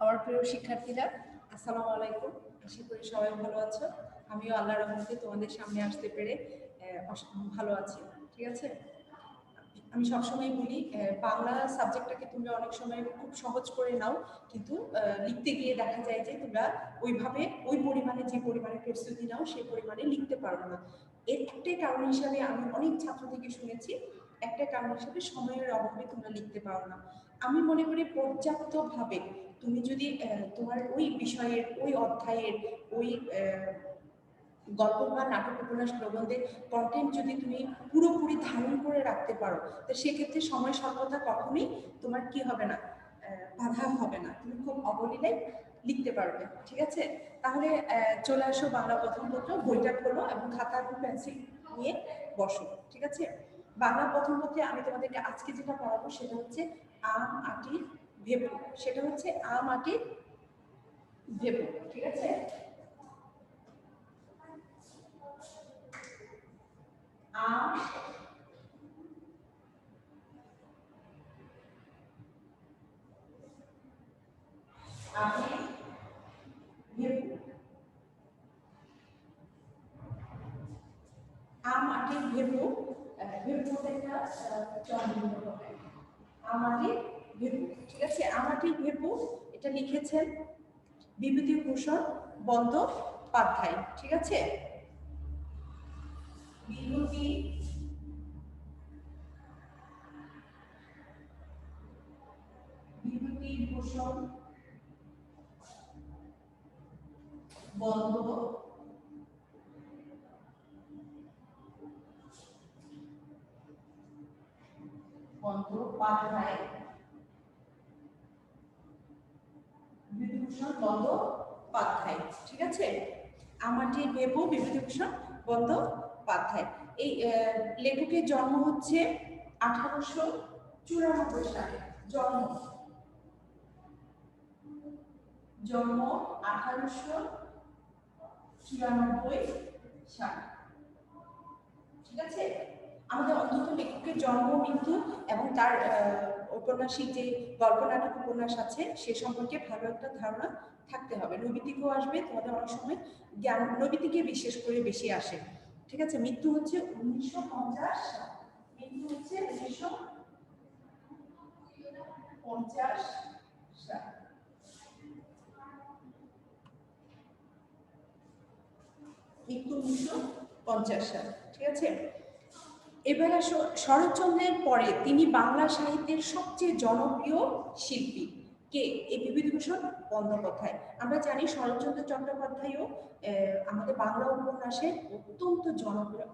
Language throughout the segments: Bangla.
আমার প্রিয় শিক্ষার্থীরা, আসসালামু আলাইকুম। আশা করি সবাই ভালো আছো। আমিও আল্লাহর রহমতে তোমাদের সামনে আসতে পেরে ভালো আছি। ঠিক আছে, আমি সবসময় বলি বাংলা সাবজেক্টটাকে তোমরা অনেক সময় খুব সহজ করে নাও, কিন্তু লিখতে গিয়ে দেখা যায় যে তোমরা ওইভাবে ওই পরিমাণে যে পরিমাণে প্রস্তুতি নাও সেই পরিমাণে লিখতে পারো না। এর একটাই কারণ হিসাবে আমি অনেক ছাত্র থেকে শুনেছি, একটা কারণ হিসাবে সময়ের অভাবে তোমরা লিখতে পারো না। আমি মনে করি পর্যাপ্তভাবে তুমি যদি তোমার ওই বিষয়ের ওই অধ্যায়ের ওই গল্প বা নাটক উপন্যাস প্রবন্ধের কন্টেন্ট যদি তুমি পুরোপুরি ধারণ করে রাখতে পারো, তো সেক্ষেত্রে সময় স্বল্পতা কখনোই তোমার কি হবে না, বাধা হবে না, তুমি খুব অবলীলায় লিখতে পারবে। ঠিক আছে, তাহলে চলে আসো বাংলা প্রথম পত্র, বইটা খোলো এবং খাতা এবং পেন্সিল নিয়ে বসো। ঠিক আছে, বাংলা প্রথম পত্রে আমি তোমাদেরকে আজকে যেটা পড়াবো সেটা হচ্ছে আম আটির ভেপু। সেটা হচ্ছে আম আটির ভেপু। ঠিক আছে, আম আটির ভেপু। আম আটির ভেপু, ভেপু একটা চন্দ্র হবে। আম আটির ভেপু। ঠিক আছে, আম আটির ভেপু এটা লিখেছেন বিভূতিভূষণ বন্দ্যোপাধ্যায়। ঠিক আছে, বিভূতিভূষণ বন্দ্যোপাধ্যায়, বিভূতিভূষণ বন্দ্যোপাধ্যায়। ঠিক আছে, আমাটির ভেপু বিভূতিভূষণ বন্দ্যোপাধ্যায়। এই লেখকের জন্ম হচ্ছে 1894 সালে। জন্ম জন্ম 1894 সালে। ঠিক আছে, আমাদের অন্তত লেখকের জন্ম, মৃত্যু এবং তার ঔপন্যাসিক যে গল্প নাটক উপন্যাস আছে সে সম্পর্কে ভালো একটা ধারণা থাকতে হবে। নৈবিতিকও আসবে তোমাদের অনেক সময়, জ্ঞান নৈবিতিকে বিশেষ করে বেশি আসে। ঠিক আছে, মৃত্যু হচ্ছে 1950 সাল। মৃত্যু হচ্ছে 1950 সাল। মৃত্যু 1950 সাল। ঠিক আছে, এবার আসো শরৎচন্দ্রের পরে তিনি বাংলা সাহিত্যের সবচেয়ে জনপ্রিয় শিল্পী কে? এই বিভূতিভূষণ বন্দ্যোপাধ্যায়। আমরা জানি শরৎচন্দ্র চট্টোপাধ্যায়ও আমাদের বাংলা উপন্যাসের অত্যন্ত জনপ্রিয়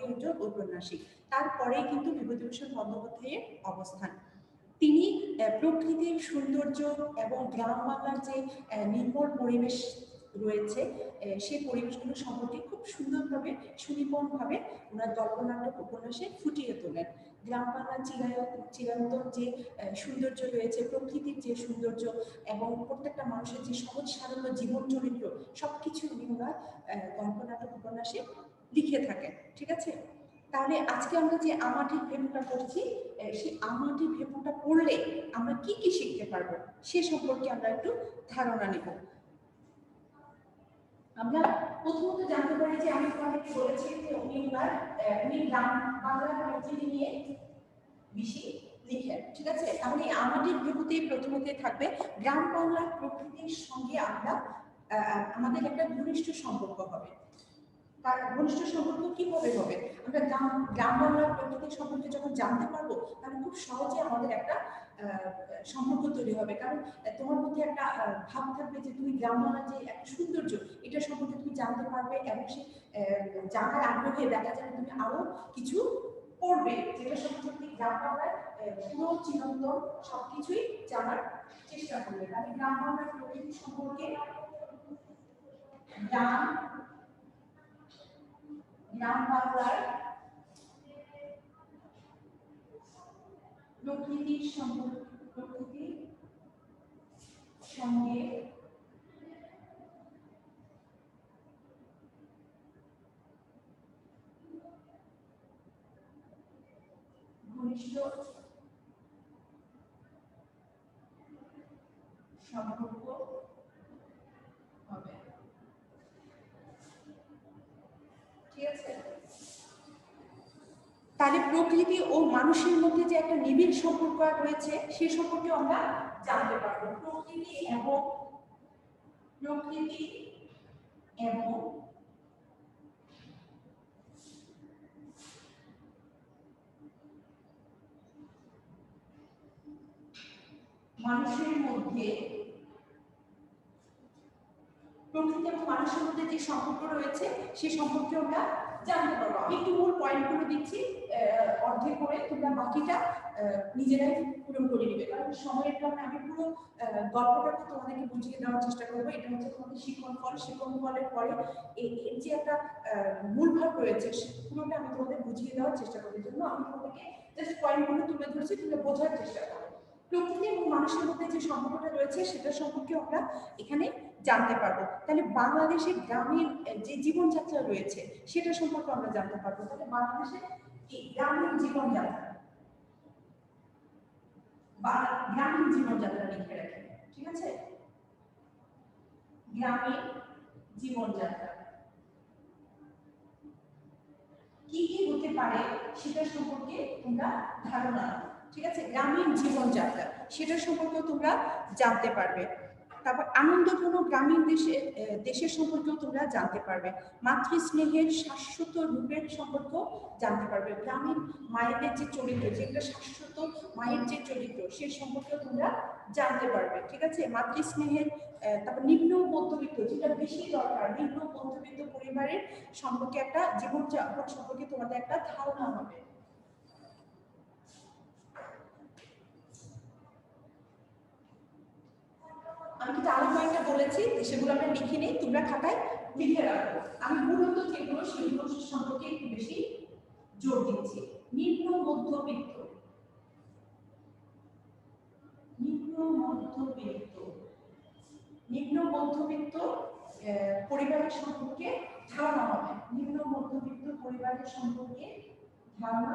একজন ঔপন্যাসিক। তারপরে কিন্তু বিভূতিভূষণ বন্দ্যোপাধ্যায়ের অবস্থান। তিনি প্রকৃতির সৌন্দর্য এবং গ্রাম বাংলার যে নির্মল পরিবেশ রয়েছে সেই পরিবেশগুলো সম্পর্কে খুব সুন্দরভাবে সুনিপুণভাবে ওনার গল্পনাটক উপন্যাসে ফুটিয়ে তোলেন। গ্রাম বাংলার চিরন্তন যে সৌন্দর্য রয়েছে, প্রকৃতির যে সৌন্দর্য এবং প্রত্যেকটা মানুষের যে সহজ সাধারণ জীবন চরিত্র, সবকিছু উনি ওনার গল্পনাটক উপন্যাসে লিখে থাকেন। ঠিক আছে, তাহলে আজকে আমরা যে আমাটির ভেপুটা পড়ছি, সেই আমাটির ভেপুটা পড়লে আমরা কি কি শিখতে পারবো সে সম্পর্কে আমরা একটু ধারণা নেব। আমরা প্রথমত জানতে পারি যে আমি তোমাদেরকে বলেছি যে উনি গ্রাম বাংলার প্রকৃতি নিয়ে বেশি লিখেন। ঠিক আছে, তাহলে আমাদের ভেপুতে প্রথমতে থাকবে গ্রাম বাংলার প্রকৃতির সঙ্গে আমরা আমাদের একটা ঘনিষ্ঠ সম্পর্ক হবে। তার ঘনিষ্ঠ সম্পর্ক কিভাবে হবে? আমরা গ্রাম বাংলার প্রকৃতি সম্পর্কে যখন জানতে পারবো, তাহলে খুব সহজে আমাদের একটা সম্পর্ক তৈরি হবে। কারণ তোমার মধ্যে একটা ভাব থাকবে যে তুমি গ্রাম বাংলার যে একটা সৌন্দর্য, এটা সম্পর্কে তুমি জানতে পারবে এবং সেই জানার আগ্রহে দেখা যাবে তুমি আরো কিছু পড়বে, যেটা সম্পর্কে তুমি গ্রাম বাংলার পুরো চিরন্তন সবকিছুই জানার চেষ্টা করবে। তাহলে গ্রাম বাংলার প্রকৃতি সম্পর্কে গ্রাম বাংলার প্রকৃতির সঙ্গে ঘনিষ্ঠ সম্পর্ক হবে, ঠিক আছে। তাহলে প্রকৃতি ও মানুষের মধ্যে যে একটা নিবিড় সম্পর্ক রয়েছে সে সম্পর্কে আমরা জানতে পারবো। প্রকৃতি এবং মানুষের মধ্যে, প্রকৃতি এবং মানুষের মধ্যে যে সম্পর্ক রয়েছে সে সম্পর্কে আমরা জানতে পারবো। আমি একটু মূল পয়েন্টগুলো দিচ্ছি অর্ধেক করে, তোমরা বাকিটা নিজেরাই পূরণ করে নিবে, কারণ সময়ের কারণে আমি পুরো গল্পটাকে তোমাদেরকে বুঝিয়ে দেওয়ার চেষ্টা করবো। এটা হচ্ছে তোমাদের শিক্ষণ ফল, শিক্ষণ ফলের পরে এর যে একটা মূল ভাব রয়েছে পুরোটা আমি তোমাদের বুঝিয়ে দেওয়ার চেষ্টা করি। জন্য আমি তোমাদেরকে জাস্ট পয়েন্টগুলো তুলে ধরছি, তোমরা বোঝার চেষ্টা করো। প্রকৃতি এবং মানুষের মধ্যে যে সম্পর্কটা রয়েছে সেটা সম্পর্কে আমরা এখানে জানতে পারবো। তাহলে বাংলাদেশের গ্রামীণ যে জীবনযাত্রা রয়েছে সেটা সম্পর্কে আমরা জানতে পারবো। তাহলে বাংলাদেশের গ্রামীণ জীবনযাত্রা বা গ্রামীণ জীবনযাত্রা লিখে রাখেন, ঠিক আছে। গ্রামীণ জীবনযাত্রা কি কি হতে পারে সেটা সম্পর্কে তোমরা ধারণা, ঠিক আছে। গ্রামীণ জীবনযাত্রা সেটা সম্পর্কে তোমরা জানতে পারবে। তারপর আনন্দপূর্ণ গ্রামীণ দেশের সম্পর্কেও তোমরা জানতে পারবে। মাতৃস্নেহের শাশ্বত রূপের সম্পর্ক জানতে পারবে। গ্রামীণ মায়েদের যে চরিত্র, যেগুলো শাশ্বত মায়ের যে চরিত্র সে সম্পর্কেও তোমরা জানতে পারবে, ঠিক আছে। মাতৃস্নেহের, তারপর নিম্ন মধ্যবিত্ত, যেটা বেশি দরকার, নিম্ন মধ্যবিত্ত পরিবারের সম্পর্কে একটা জীবনযাপন সম্পর্কে তোমাদের একটা ধারণা হবে। আমি কিন্তু আরো কয়েকটা বলেছি, সেগুলো আমরা লিখে নিই, তোমরা খাতায় লিখে রাখো। আমি মূলত যেগুলো সেগুলো সম্পর্কে একটু বেশি জোর দিচ্ছি। নিম্ন মধ্যবিত্ত, নিম্ন মধ্যবিত্ত, নিম্ন মধ্যবিত্ত পরিবারের সম্পর্কে ধারণা হবে। নিম্ন মধ্যবিত্ত পরিবারের সম্পর্কে ধারণা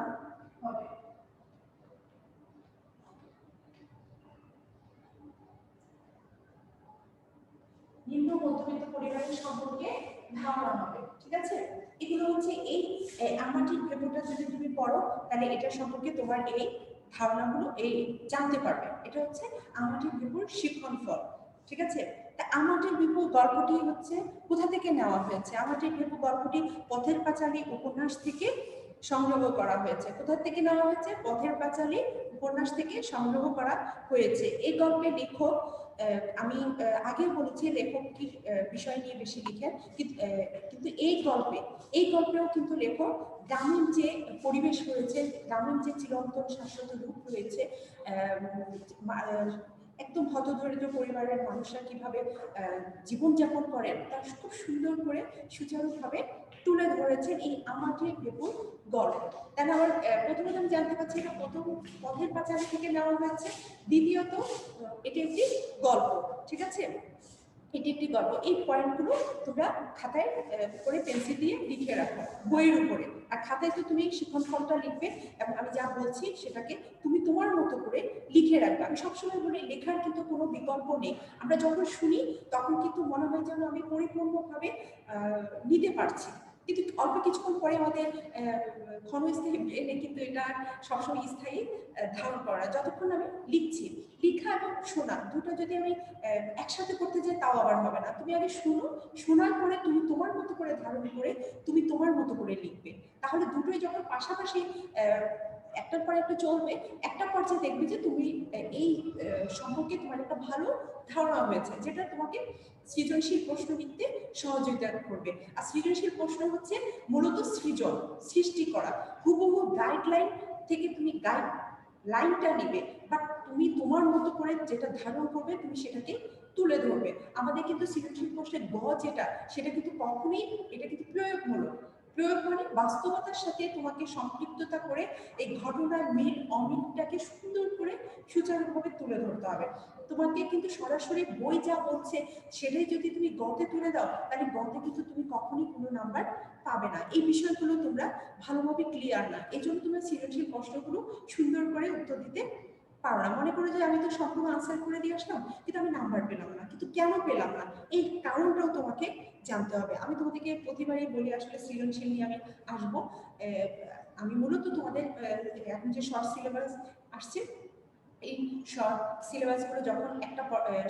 হবে। নিম্ন মধ্যবিত্ত পরিবারের সম্পর্কে ধারণা হবে, ঠিক আছে। এগুলো হচ্ছে এই আমাটির পেপারটা যদি তুমি পড়ো তাহলে এটা সম্পর্কে তোমার এই ধারণাগুলো এই জানতে পারবে। এটা হচ্ছে আমাটির পেপার শিক্ষণ ফল, ঠিক আছে। তা আমাটির বিপুল গল্পটি হচ্ছে কোথা থেকে নেওয়া হয়েছে? আমাটির বিপুল গল্পটি পথের পাঁচালী উপন্যাস থেকে সংগ্রহ করা হয়েছে। কোথা থেকে নেওয়া হয়েছে? পথের পাঁচালী উপন্যাস থেকে সংগ্রহ করা হয়েছে। এই গল্পের লেখক, আমি আগে বলেছি লেখক কি বিষয় নিয়ে বেশি লিখেন, কিন্তু এই গল্পেও কিন্তু লেখক গ্রামীণ যে পরিবেশ রয়েছে, গ্রামীণ যে চিরন্তন শাশ্বত রূপ রয়েছে, একদম হতদরিদ্র পরিবারের মানুষরা কিভাবে জীবনযাপন করেন তা খুব সুন্দর করে সুচারুভাবে তুলে ধরেছেন এই আমাটির পেপুর গল্প। তাহলে আমার প্রথমত আমি জানতে পারছি এটা প্রথম পথের পাঁচালী থেকে নেওয়া হয়েছে, দ্বিতীয়ত এটি একটি গল্প, ঠিক আছে। এটি একটি গল্প। এই পয়েন্টগুলো তোমরা খাতায় করে পেন্সিল দিয়ে লিখে রাখো বইয়ের উপরে। আর খাতায় তো তুমি শিক্ষণ ফলটা লিখবে এবং আমি যা বলছি সেটাকে তুমি তোমার মতো করে লিখে রাখবে। আমি সবসময় বলি লেখার কিন্তু কোনো বিকল্প নেই। আমরা যখন শুনি তখন কিন্তু মনে হয় যেন আমি পরিপূর্ণভাবে নিতে পারছি, কিন্তু অল্প কিছুক্ষণ পরে আমাদের ক্ষণস্থায়ী ব্রেনে কিন্তু এটা সবসময় স্থায়ী ধারণ করা। যতক্ষণ আমি লিখছি, লেখা এবং শোনা দুটো যদি আমি একসাথে করতে যাই তাও আবার হবে না। তুমি আগে শুনো, শোনার পরে তুমি তোমার মতো করে ধারণ করে তুমি তোমার মতো করে লিখবে। তাহলে দুটোই যখন পাশাপাশি একটার পর একটা চলবে, একটা পর্যায়ে দেখবে যে তুমি এই সম্পর্কে তোমার একটা ভালো ধারণা হয়েছে, যেটা তোমাকে সৃজনশীল প্রশ্ন লিখতে সহযোগিতা করবে। আর সৃজনশীল প্রশ্ন হচ্ছে মূলত সৃজন, সৃষ্টি করা। হুবহু গাইডলাইন থেকে তুমি গাইড লাইনটা নিবে, বাট তুমি তোমার মতো করে যেটা ধারণ করবে তুমি সেটাকে তুলে ধরবে। আমাদের কিন্তু সৃজনশীল প্রশ্নের যেটা সেটা কিন্তু কখনোই, এটা কিন্তু প্রয়োগমূলক। প্রয়োগ মানে বাস্তবতার সাথে তোমাকে সম্পৃক্ততা করে এই ঘটনার মিল অমিলটাকে সুন্দর করে সুচারুভাবে তুলে ধরতে হবে। তোমাকে কিন্তু সরাসরি বই যা বলছে সেটাই যদি তুমি গতে তুলে দাও তাহলে গতে কিন্তু তুমি কখনোই কোনো নাম্বার পাবে না। এই বিষয়গুলো তোমরা ভালোভাবে ক্লিয়ার না, এই জন্য তোমরা সৃজনশীল প্রশ্নগুলো সুন্দর করে উত্তর দিতে পারো না, মনে করো যে আমি তো সবগুলো আনসার করে দিয়ে আসলাম কিন্তু আমি নাম্বার পেলাম না, কিন্তু কেন পেলাম না এই কারণটাও তোমাকে জানতে হবে। আমি তোমাদেরকে প্রতিবারই বলি আসলে সৃজনশীল নিয়ে আমি আসবো। আমি মূলত তোমাদের এখন যে শর্ট সিলেবাস আসছে, এই শর্ট সিলেবাসগুলো যখন একটা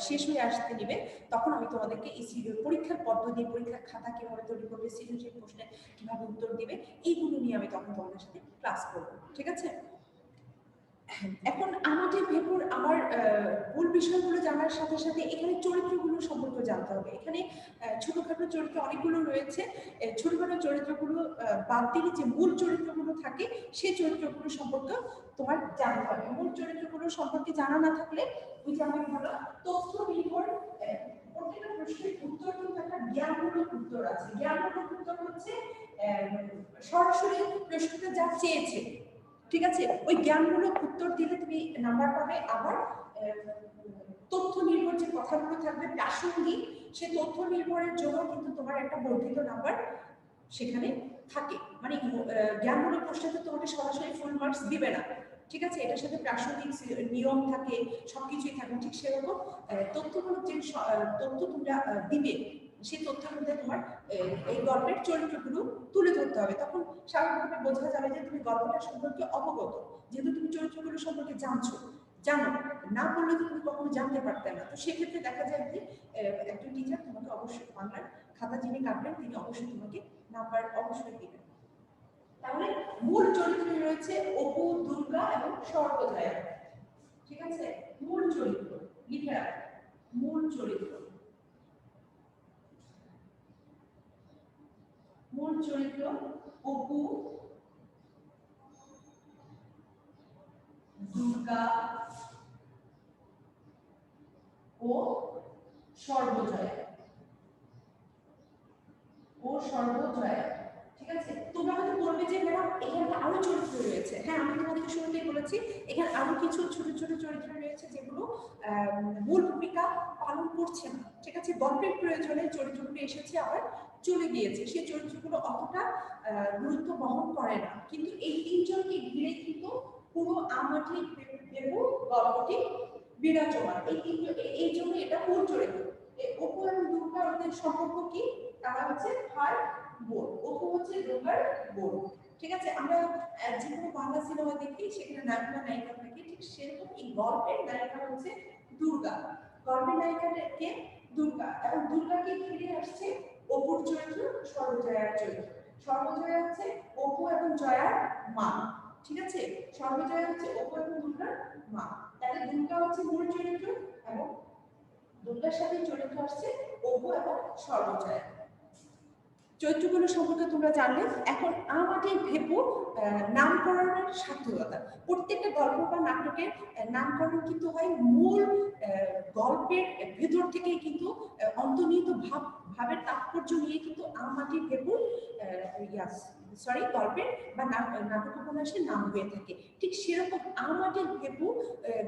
শেষ হয়ে আসতে নিবে, তখন আমি তোমাদেরকে এই পরীক্ষার পদ্ধতি, পরীক্ষার খাতা কিভাবে তৈরি করবে, সৃজনশীল প্রশ্নে কিভাবে উত্তর দিবে, এইগুলো নিয়ে আমি তখন তোমাদের সাথে ক্লাস করবো, ঠিক আছে? এখন আমাদের ভেপুর আমার মূল বিষয়গুলো জানার সাথে সাথে এখানে চরিত্রগুলো সম্পর্কে জানতে হবে। এখানে ছোটখাটো চরিত্র অনেকগুলো রয়েছে, ছোটখাটো চরিত্রগুলো বাদ দিলে যে মূল চরিত্রগুলো থাকে সেই চরিত্রগুলো সম্পর্কে তোমার জানতে হবে। মূল চরিত্রগুলো সম্পর্কে জানা না থাকলে ওই যে আমি বললাম তথ্য নির্ভর প্রত্যেকটা প্রশ্নের উত্তর কিন্তু একটা জ্ঞানমূলক উত্তর আছে। জ্ঞানমূলক উত্তর হচ্ছে সরাসরি প্রশ্নটা যা চেয়েছে, ঠিক আছে, ওই জ্ঞানমূলক উত্তর দিলে তুমি নাম্বার পাবে। আবার তথ্য নির্ভর যে কথাগুলো থাকবে প্রাসঙ্গিক, সে তথ্য নির্ভরের জন্য কিন্তু তোমার একটা বর্ধিত নাম্বার সেখানে থাকে। মানে জ্ঞানমূলক প্রশ্নে তোমাকে সরাসরি ফুল মার্কস দিবে না, ঠিক আছে, এটার সাথে প্রাসঙ্গিক নিয়ম থাকে, সবকিছুই থাকে। ঠিক সেরকম তথ্যমূলক যে তথ্য তোমরা দিবে, সেই তথ্যের মধ্যে তোমার এই গল্পের চরিত্রগুলো তুলে ধরতে হবে। তখন স্বাভাবিকভাবে বোঝা যাবে যে তুমি গল্পটা সম্পর্কে অবগত, যেহেতু তুমি চরিত্রগুলো সম্পর্কে জানো, না বললে তো তুমি কখনো জানতে পারতে না। তো সেক্ষেত্রে দেখা যায় যে একজন টিচার তোমাকে অবশ্যই বাংলার খাতা যিনি কাটবেন তিনি অবশ্যই তোমাকে নাম্বার অবশ্যই দিবেন। তাহলে মূল চরিত্র রয়েছে অপু, দুর্গা এবং সর্বজয়া, ঠিক আছে? মূল চরিত্র লিখে রাখ, মূল চরিত্র, মূল চরিত্র অপু, দুর্গা ও সর্বজয়া, ঠিক আছে? তোমরা হয়তো বলবে যে ম্যাডাম এখানে আরো চরিত্র রয়েছে। হ্যাঁ, আমি তোমাদেরকে শুরুতেই বলেছি এখানে আরো কিছু ছোট ছোট চরিত্র রয়েছে যেগুলো মূল ভূমিকা পালন করছে না, ঠিক আছে? গল্পের প্রয়োজনে চরিত্রগুলো এসেছে আবার চলে গিয়েছে, সেই চরিত্রগুলো অতটা গুরুত্ব বহন করে না, কিন্তু এই তিনজনকে ঘিরে কিন্তু পুরো আমাটি ভেবু গল্পটি বিরাজমান। এই জন্য এটা মূল চরিত্র। অপু এবং দুর্গা ওদের সম্পর্ক কি? তারা হচ্ছে ভাই বোন। অপু হচ্ছে দুর্গার বোন, ঠিক আছে? আমরা যে কোনো বাংলা সিনেমা দেখি সেখানে নায়িকা নায়িকা থাকে, ঠিক সেরকম এই গল্পের নায়িকা হচ্ছে দুর্গা। গল্পের নায়িকাকে দুর্গা, এবং দুর্গাকে ঘিরে আসছে অপুর চরিত্র, সর্বজয়ার চরিত্র। সর্বজয়া হচ্ছে অপু এবং জয়ার মা, ঠিক আছে? সর্বজয়া হচ্ছে অপু এবং দুর্গার মা। তাহলে দুর্গা হচ্ছে মূল চরিত্র এবং দুর্গার সাথে চরিত্র আসছে অপু এবং সর্বজয়া। চরিত্রগুলো সম্পর্কে তোমরা জানলে। এখন আমাদের ভেবু নামকরণের সার্থকতা। প্রত্যেকটা গল্প বা নাটকের নামকরণ কিন্তু হয় মূল গল্পের ভেতর থেকে, কিন্তু অন্তর্নিহিত ভাবের তাৎপর্য নিয়ে কিন্তু আমাদের ভেবু গল্পের বা নাটক উপন্যাসের নাম হয়ে থাকে। ঠিক সেরকম আমাদের ভেবু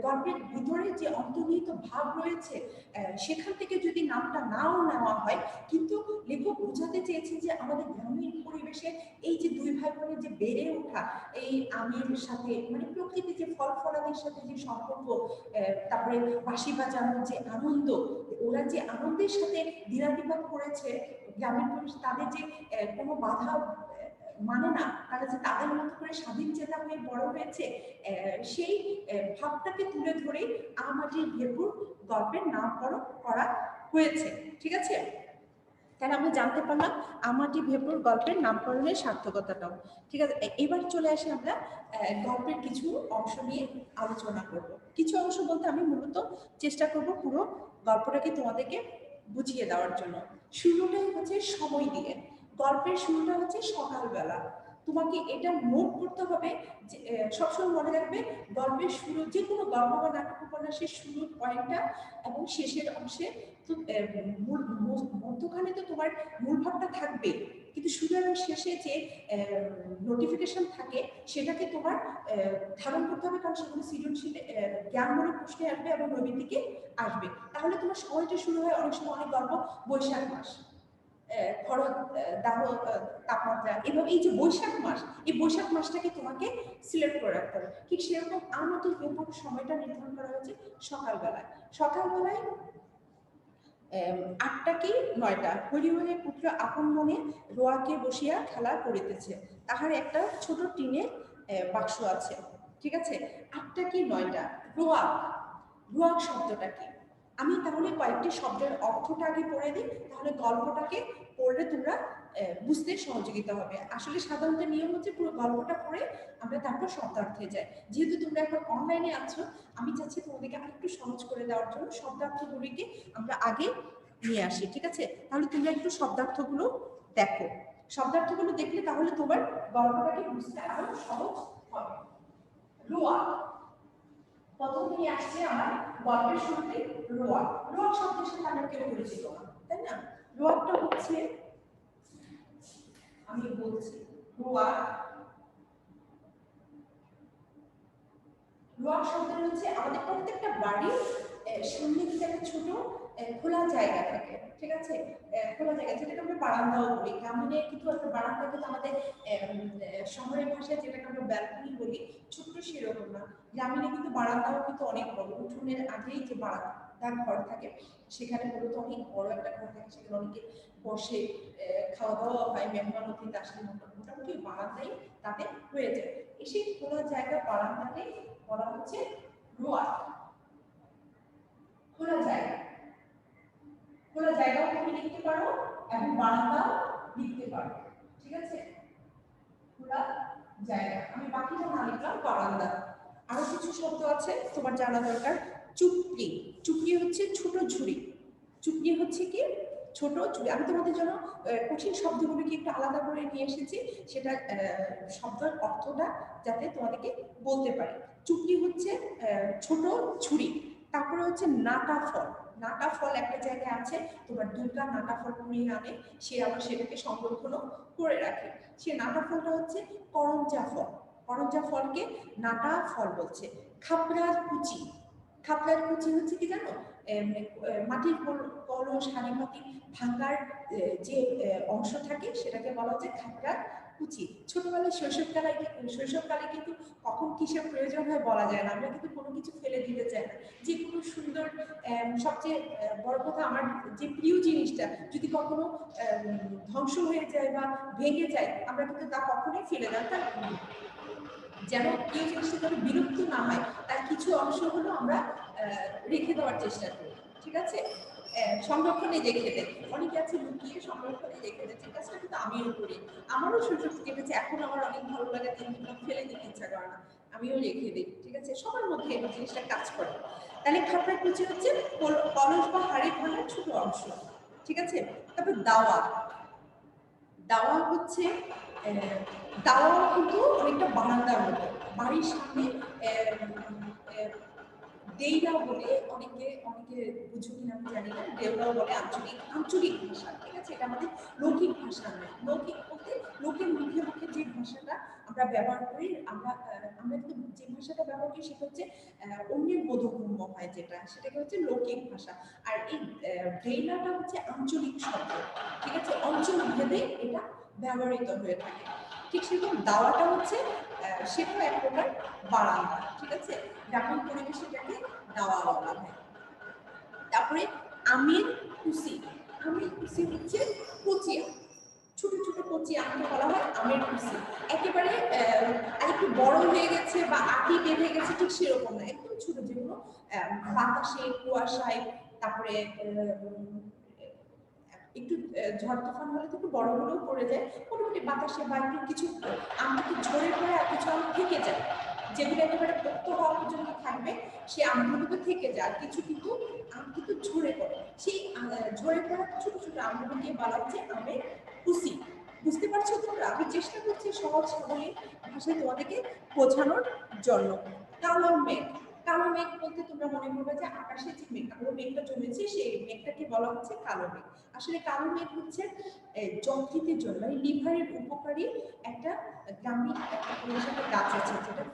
গল্পের ভিতরে যে অন্তর্নিহিত ভাব রয়েছে সেখান থেকে যদি নামটা নাও নেওয়া হয়, কিন্তু লেখক বোঝাতে চেয়েছেন যে আমাদের গ্রামীণ পরিবেশে এই যে দুই ভাই বোনের যে বেড়ে ওঠা, এই আমের সাথে মানে প্রকৃতির যে ফল ফলাদির সাথে যে সম্পর্ক, তারপরে বাঁশি বাজানোর যে আনন্দ, ওরা যে আনন্দের সাথে দিনাতিপাত করেছে গ্রামীণ পরিবেশ, তাদের যে কোনো বাধা মানে না, তারা যে তাদের মতো করে স্বাধীন চেতা হয়ে বড় হয়েছে, সেই ভাবটাকে তুলে ধরে আমাদের ভেপুর গল্পের নামকরণ করা হয়েছে, ঠিক আছে? তাহলে আমরা জানতে পারলাম আমাটি ভেপুর গল্পের নামকরণের সার্থকতাটাও, ঠিক আছে? এবার চলে আসি আমরা গল্পের কিছু অংশ নিয়ে আলোচনা করব। কিছু অংশ বলতে আমি মূলত চেষ্টা করব পুরো গল্পটাকে তোমাদেরকে বুঝিয়ে দেওয়ার জন্য। শুরুটাই হচ্ছে সময় দিয়ে, গল্পের শুরুটা হচ্ছে সকালবেলা। তোমাকে এটা নোট করতে হবে যে সবসময় মনে রাখবে গল্পের শুরু, যে কোনো গল্প বা নাটক উপন্যাসের শুরুর পয়েন্টটা এবং শেষের অংশে তো মধ্যখানে তো তোমার মূল ভাবটা থাকবে, কিন্তু শুরু এবং শেষে যে নোটিফিকেশন থাকে সেটাকে তোমার ধারণ করতে হবে, কারণ সেগুলো সৃজনশীল জ্ঞানমূলক প্রশ্নে আসবে এবং নবীন দিকে আসবে। তাহলে তোমার সময়টা শুরু হয় অনেক সময়, অনেক গল্প বৈশাখ মাস, খরচ, দাহ, তাপমাত্রা, এবং এই যে বৈশাখ মাস, এই বৈশাখ মাসটাকে তোমাকে সিলেক্ট করে রাখতে হবে। ঠিক সেরকম আমাদের এরপর সময়টা নির্ধারণ করা হয়েছে সকালবেলায়। সকালবেলায় 8টা কি 9টা হরিহরের পুত্র আপন মনে রোয়াকে বসিয়া খেলা করিতেছে, তাহার একটা ছোট টিনের বাক্স আছে। ঠিক আছে, 8টা কি 9টা। রোয়াক, রোয়াক শব্দটা কি? আমি তাহলে কয়েকটি শব্দের অর্থটা আগে পড়ে দিই, তাহলে গল্পটাকে পড়লে তোমরা বুঝতে সহযোগিতা হবে। আসলে সাধারণত নিয়ম হচ্ছে পুরো গল্পটা পড়ে আমরা তারপর শব্দার্থে যাই। যেহেতু তোমরা এখন অনলাইনে আছো, আমি চাচ্ছি তোমাদেরকে আরেকটু সহজ করে দেওয়ার জন্য শব্দার্থগুলিকে আমরা আগে নিয়ে আসি। ঠিক আছে, তাহলে তোমরা একটু শব্দার্থগুলো দেখো। শব্দার্থগুলো দেখলে তাহলে তোমার গল্পটাকে বুঝতে আরো সহজ হবে। রোয়া, প্রথম থেকে আসছে আমার গল্পের শুরুতে রোয়া। রোয়া শব্দের সাথে আমরা কেউ পরিচিত না, তাই না? রোয়াটা হচ্ছে, আমি বলছি, রোয়া, রোয়া শব্দটা হচ্ছে আমাদের প্রত্যেকটা বাড়ির সামনে দিকে একটা ছোট খোলা জায়গা থাকে। ঠিক আছে, খোলা জায়গা যেটাকে আমরা বারান্দাও বলি। গ্রামীণে কিন্তু একটা বারান্দা কিন্তু আমাদের শহরের ভাষায় যেটাকে আমরা ব্যালকনি বলি, ছোট্ট সেরকম না। গ্রামীণে কিন্তু বারান্দাও কিন্তু অনেক বড়। উঠোনের আগেই যে বারান্দার ঘর থাকে, সেখানে মূলত অনেক বড় একটা ঘর থাকে, সেখানে অনেকে বসে খাওয়া দাওয়া হয়, মেহমান অতিথি আসলে মোটামুটি বারান্দাই তাতে হয়ে যায়। এসে খোলা জায়গা বারান্দাকে বলা হচ্ছে রোয়া। খোলা জায়গা, খোলা জায়গাও তুমি লিখতে পারো এবং বারান্দাও লিখতে পারো। ঠিক আছে, খোলা জায়গা, আমি বাকিটা না লিখলাম, বারান্দা। আরো কিছু শব্দ আছে তোমার জানা দরকার। চুপড়ি, চুপড়ি হচ্ছে ছোট ঝুড়ি। চুপড়ি হচ্ছে কি ছোট ঝুড়ি। আমি তোমাদের জন্য কঠিন শব্দগুলোকে একটু আলাদা করে নিয়ে এসেছি, সেটা শব্দের অর্থটা যাতে তোমাদেরকে বলতে পারি। চুপড়ি হচ্ছে ছোট ঝুড়ি। তারপরে হচ্ছে নাটা ফল। নাটা ফল একটা জায়গায় আছে, তোমার দুর্গা নাটা ফল কুড়িয়ে আনে, সে আবার সেটাকে সংরক্ষণ করে রাখে। সে নাটা ফলটা হচ্ছে করঞ্জা ফল। করঞ্জা ফলকে নাটা ফল বলছে। খাপড়ার কুচি, খাপড়ার কুচি হচ্ছে কি জানো? মাটির কলস, হাঁড়িপাতি ভাঙার যে অংশ থাকে সেটাকে বলা হচ্ছে খাপড়ার কুচি। ছোটবেলায় শৈশবকালে কিন্তু কখন কিসের প্রয়োজন হয় বলা যায় না, আমরা কিন্তু কোনো কিছু ফেলে দিতে চাই না। যে কোনো সুন্দর, সবচেয়ে বড় কথা, আমার যে প্রিয় জিনিসটা যদি কখনো ধ্বংস হয়ে যায় বা ভেঙে যায়, আমরা কিন্তু তা কখনোই ফেলে দেয়, তার যেন প্রিয় জিনিসটা যেন বিলুপ্ত না হয়, তার কিছু অংশ হলো আমরা রেখে দেওয়ার চেষ্টা করি। ঠিক আছে, সংরক্ষণে রেখে দেয়। অনেকে আছে লুকিয়ে সংরক্ষণে রেখে দেয়, ঠিক আছে, কিন্তু আমিও করি। আমারও শৈশব কেটেছে, এখন আমার অনেক ভালো লাগে, জিনিসগুলো ফেলে দিতে ইচ্ছা করে না, আমিও রেখে দিই। ঠিক আছে, সবার মধ্যে এই জিনিসটা কাজ করে। তাহলে খাপড়ার কুচি হচ্ছে কলস বা হাড়ি ভাঙার ছোট অংশ। ঠিক আছে, তারপর দাওয়া। দাওয়া হচ্ছে দাওয়া কিন্তু অনেকটা বারান্দার মতো, বাড়ির সামনে দেইরা বলে, অনেকে অনেকে বুঝো কিনা আমি জানি না, দেউরাও বলে আঞ্চলিক, আঞ্চলিক ভাষা। ঠিক আছে, এটা আমাদের লৌকিক ভাষা নয়। লৌকিক বলতে লোকের মুখে মুখে যে ভাষাটা আমরা ব্যবহার করি, আমরা আমরা কিন্তু যে ভাষাটা ব্যবহার করি সেটা হচ্ছে অন্যের বোধগম্য হয়, যেটা সেটাকে হচ্ছে লৌকিক ভাষা। আর এই ডেইলাটা হচ্ছে আঞ্চলিক শব্দ। ঠিক আছে, অঞ্চল ভেদে এটা ব্যবহৃত হয়ে থাকে। ঠিক সেরকম দাওয়াটা হচ্ছে সেটাও এক প্রকার বারান্দা। ঠিক আছে, গ্রামীণ পরিবেশে এটাকে দাওয়া বলা হয়। তারপরে আমের কুচি। আমের কুচি হচ্ছে কচি আম, ছোট ছোট কচি আমকে বলা হয় আমের কুচি। একেবারে একটু বড় হয়ে গেছে বা আটি বেঁধে গেছে ঠিক সেরকম না, একদম ছোট, যেগুলো বাতাসে কুয়াশায়, তারপরে একটু ঝড় তুফান হলে তো একটু বড় হলেও পড়ে যায়, মোটামুটি বাতাসে বা একটু কিছু আম কিন্তু ঝরে পড়ে আর কিছু আম থেকে যায়, যেগুলো একেবারে পোক্ত হওয়া পর্যন্ত থাকবে সেই আমগুলো কিন্তু থেকে যায়, কিছু কিন্তু আম কিন্তু ঝরে পড়ে। সেই ঝরে পড়া ছোট ছোট আমগুলোকে বলা হচ্ছে আমের কুচি। বুঝতে পারছো তোমরা? আমি চেষ্টা করছি সহজ সরল ভাষায় তোমাদেরকে বোঝানোর জন্য। কালো মেঘ, কালো মেঘ বলতে তোমরা মনে করবে যে আকাশে যে কালো মেঘটা জমেছে সেই মেঘটাকে বলা হচ্ছে কালো মেঘ। আসলে কালো মেঘ হচ্ছে যকৃতের জন্য, মানে লিভারের উপকারী একটা গ্রামীণ একটা পরিবেশের গাছ আছে, যেটা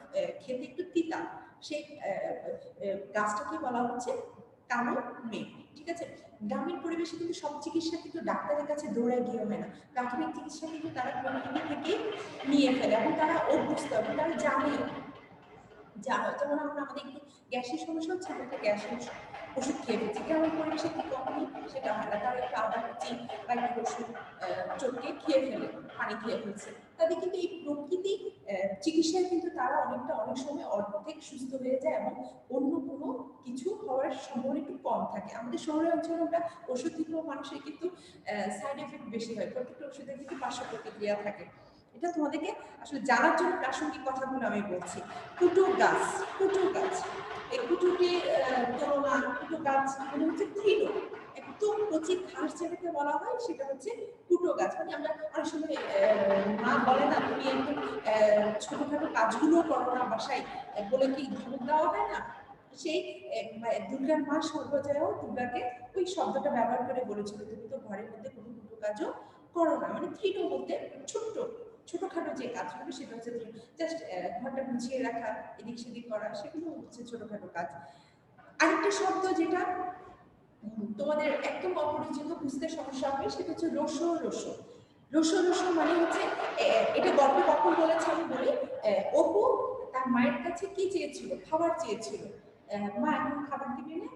খেতে একটু তিতা। সেই গাছটাকে বলা হচ্ছে কারো মেয়ে, ঠিক আছে। গ্রামীণ পরিবেশে কিন্তু সব চিকিৎসা কিন্তু ডাক্তারের কাছে দৌড়ে গিয়ে হয় না, প্রাথমিক চিকিৎসা কিন্তু তারা কমিউনিটি থেকে নিয়ে ফেলে এবং তারা অভ্যস্ত এবং তারা জানে যেমন আমরা আমাদের একটু গ্যাসের সমস্যা হচ্ছে, আমরা একটা গ্যাসের ওষুধ খেয়ে ফেলছি, গ্রামের পরিবেশে কিন্তু কখনই সেটা হয় না, তারা একটু আদা কুচি বা একটু ওষুধ চটকে খেয়ে ফেলে, পানি খেয়ে ফেলছে। তাদের কিন্তু এই প্রকৃতি চিকিৎসায় কিন্তু তারা অনেক সময় অর্ধেক সুস্থ হয়ে যায় এবং অন্য কোনো কিছু হওয়ার সম্ভাবনা একটু কম থাকে। আমাদের শহরের অঞ্চলে আমরা ওষুধ দিলেও মানুষের কিন্তু সাইড এফেক্ট বেশি হয়, প্রত্যেকটা ওষুধের কিন্তু পার্শ্ব প্রতিক্রিয়া থাকে। এটা তোমাদেরকে আসলে জানার জন্য প্রাসঙ্গিক কথাগুলো আমি বলছি। কুটু গাছ, কুটু গাছ, এই কুটুটি তুলনা, কুটু গাছ মানে হচ্ছে তৃণ, একদম কচি ঘাস যেটাকে বলা হয় সেটা হচ্ছে কুটো গাছ। মানে আমরা অনেক সময় মা বলে না তুমি একদম ছোটখাটো কাজগুলো করো না বাসায় বলে কি ধমক দেওয়া হয় না, সেই দুর্গার মা সর্বজয়াও দুর্গাকে ওই শব্দটা ব্যবহার করে বলেছিল তুমি তো ঘরের মধ্যে কোনো কুটো কাজও করো না, মানে তৃণ বলতে ছোট্ট ছোটখাটো যে কাজগুলো সেটা হচ্ছে জাস্ট ঘরটা গুছিয়ে রাখা, এদিক সেদিক করা, সেগুলো হচ্ছে ছোটখাটো কাজ। আরেকটা শব্দ যেটা তোমাদের একদম অপরিচিত, বুঝতে সমস্যা হবে, সেটা হচ্ছে রসো রসো। রসো রসো মানে হচ্ছে এটা গল্প কখন বলেছে আমি বলি। অপু তার মায়ের কাছে কি চেয়েছিল, খাবার চেয়েছিল, মা এখন খাবার দিবে না,